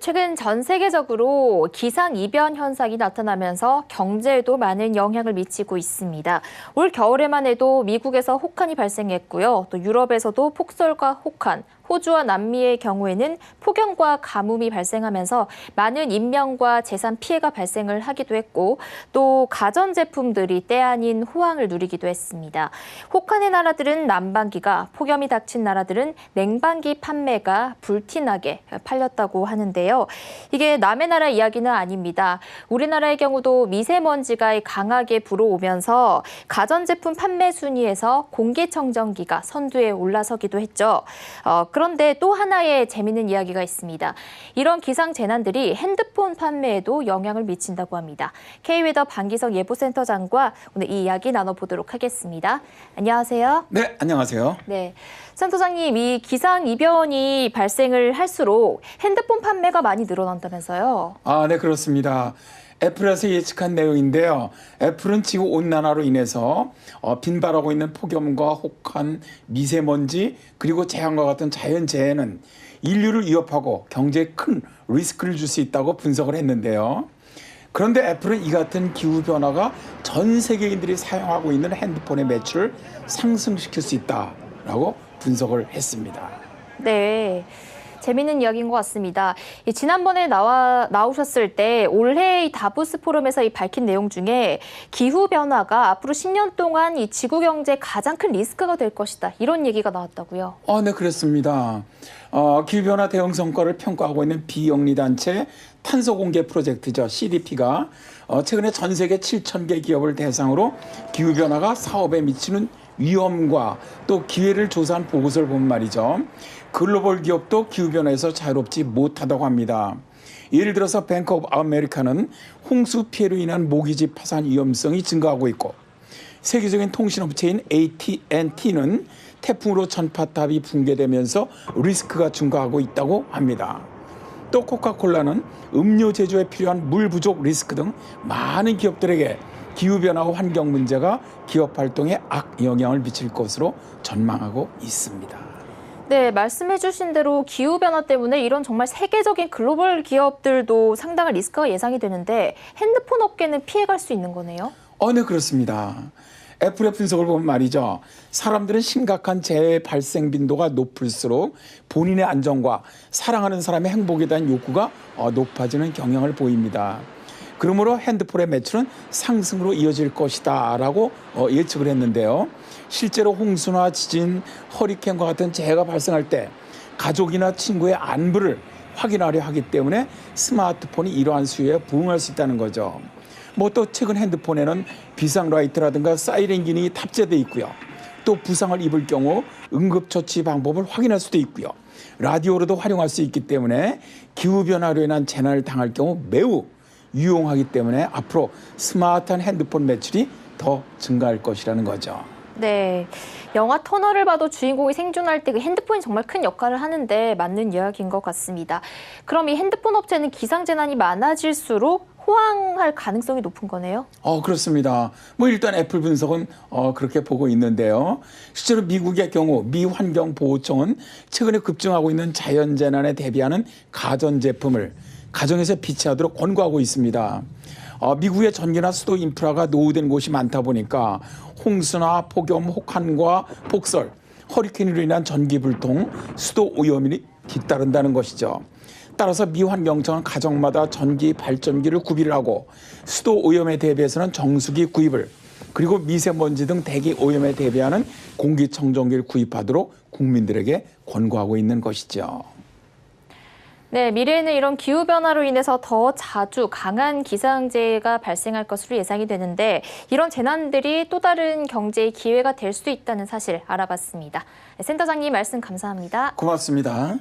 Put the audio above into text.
최근 전 세계적으로 기상이변 현상이 나타나면서 경제에도 많은 영향을 미치고 있습니다. 올 겨울에만 해도 미국에서 혹한이 발생했고요. 또 유럽에서도 폭설과 혹한, 호주와 남미의 경우에는 폭염과 가뭄이 발생하면서 많은 인명과 재산 피해가 발생을 하기도 했고 또 가전제품들이 때 아닌 호황을 누리기도 했습니다. 혹한의 나라들은 난방기가, 폭염이 닥친 나라들은 냉방기 판매가 불티나게 팔렸다고 하는데요. 이게 남의 나라 이야기는 아닙니다. 우리나라의 경우도 미세먼지가 강하게 불어오면서 가전제품 판매 순위에서 공기청정기가 선두에 올라서기도 했죠. 그런데 또 하나의 재미있는 이야기가 있습니다. 이런 기상재난들이 핸드폰 판매에도 영향을 미친다고 합니다. K웨더 방기석 예보센터장과 오늘 이 이야기 나눠보도록 하겠습니다. 안녕하세요. 네, 안녕하세요. 네, 센터장님, 이 기상이변이 발생을 할수록 핸드폰 판매가 많이 늘어난다면서요? 네, 그렇습니다. 애플에서 예측한 내용인데요. 애플은 지구온난화로 인해서 빈발하고 있는 폭염과 혹한, 미세먼지, 그리고 재앙과 같은 자연재해는 인류를 위협하고 경제에 큰 리스크를 줄 수 있다고 분석을 했는데요. 그런데 애플은 이 같은 기후변화가 전 세계인들이 사용하고 있는 핸드폰의 매출을 상승시킬 수 있다라고 분석을 했습니다. 네. 재미있는 이야기인 것 같습니다. 지난번에 나오셨을 때 올해 이 다보스 포럼에서 밝힌 내용 중에 기후변화가 앞으로 10년 동안 이 지구 경제에 가장 큰 리스크가 될 것이다. 이런 얘기가 나왔다고요. 네, 그렇습니다. 기후변화 대응 성과를 평가하고 있는 비영리단체 탄소공개 프로젝트죠. CDP가 최근에 전 세계 7,000개 기업을 대상으로 기후변화가 사업에 미치는 위험과 또 기회를 조사한 보고서를 보면 말이죠. 글로벌 기업도 기후변화에서 자유롭지 못하다고 합니다. 예를 들어서 뱅크 오브 아메리카는 홍수 피해로 인한 모기지 파산 위험성이 증가하고 있고 세계적인 통신업체인 AT&T는 태풍으로 전파탑이 붕괴되면서 리스크가 증가하고 있다고 합니다. 또 코카콜라는 음료 제조에 필요한 물 부족 리스크 등 많은 기업들에게 기후변화와 환경 문제가 기업 활동에 악영향을 미칠 것으로 전망하고 있습니다. 네, 말씀해 주신 대로 기후변화 때문에 이런 정말 세계적인 글로벌 기업들도 상당한 리스크가 예상이 되는데 핸드폰 업계는 피해갈 수 있는 거네요? 네, 그렇습니다. 애플의 분석을 보면 말이죠. 사람들은 심각한 재해 발생 빈도가 높을수록 본인의 안전과 사랑하는 사람의 행복에 대한 욕구가 높아지는 경향을 보입니다. 그러므로 핸드폰의 매출은 상승으로 이어질 것이다 라고 예측을 했는데요. 실제로 홍수나 지진, 허리케인과 같은 재해가 발생할 때 가족이나 친구의 안부를 확인하려 하기 때문에 스마트폰이 이러한 수요에 부응할 수 있다는 거죠. 또 최근 핸드폰에는 비상라이트라든가 사이렌 기능이 탑재되어 있고요. 또 부상을 입을 경우 응급처치 방법을 확인할 수도 있고요. 라디오로도 활용할 수 있기 때문에 기후변화로 인한 재난을 당할 경우 매우 유용하기 때문에 앞으로 스마트한 핸드폰 매출이 더 증가할 것이라는 거죠. 네, 영화 터널을 봐도 주인공이 생존할 때 그 핸드폰이 정말 큰 역할을 하는데 맞는 이야기인 것 같습니다. 그럼 이 핸드폰 업체는 기상재난이 많아질수록 호황할 가능성이 높은 거네요? 그렇습니다. 일단 애플 분석은 그렇게 보고 있는데요. 실제로 미국의 경우 미 환경보호청은 최근에 급증하고 있는 자연재난에 대비하는 가전제품을 가정에서 비치하도록 권고하고 있습니다. 미국의 전기나 수도 인프라가 노후된 곳이 많다 보니까 홍수나 폭염, 혹한과 폭설, 허리케인으로 인한 전기 불통, 수도 오염이 뒤따른다는 것이죠. 따라서 미 환경청은 가정마다 전기 발전기를 구비를 하고 수도 오염에 대비해서는 정수기 구입을 그리고 미세먼지 등 대기 오염에 대비하는 공기청정기를 구입하도록 국민들에게 권고하고 있는 것이죠. 네, 미래에는 이런 기후변화로 인해서 더 자주 강한 기상재해가 발생할 것으로 예상이 되는데 이런 재난들이 또 다른 경제의 기회가 될 수도 있다는 사실 알아봤습니다. 센터장님 말씀 감사합니다. 고맙습니다.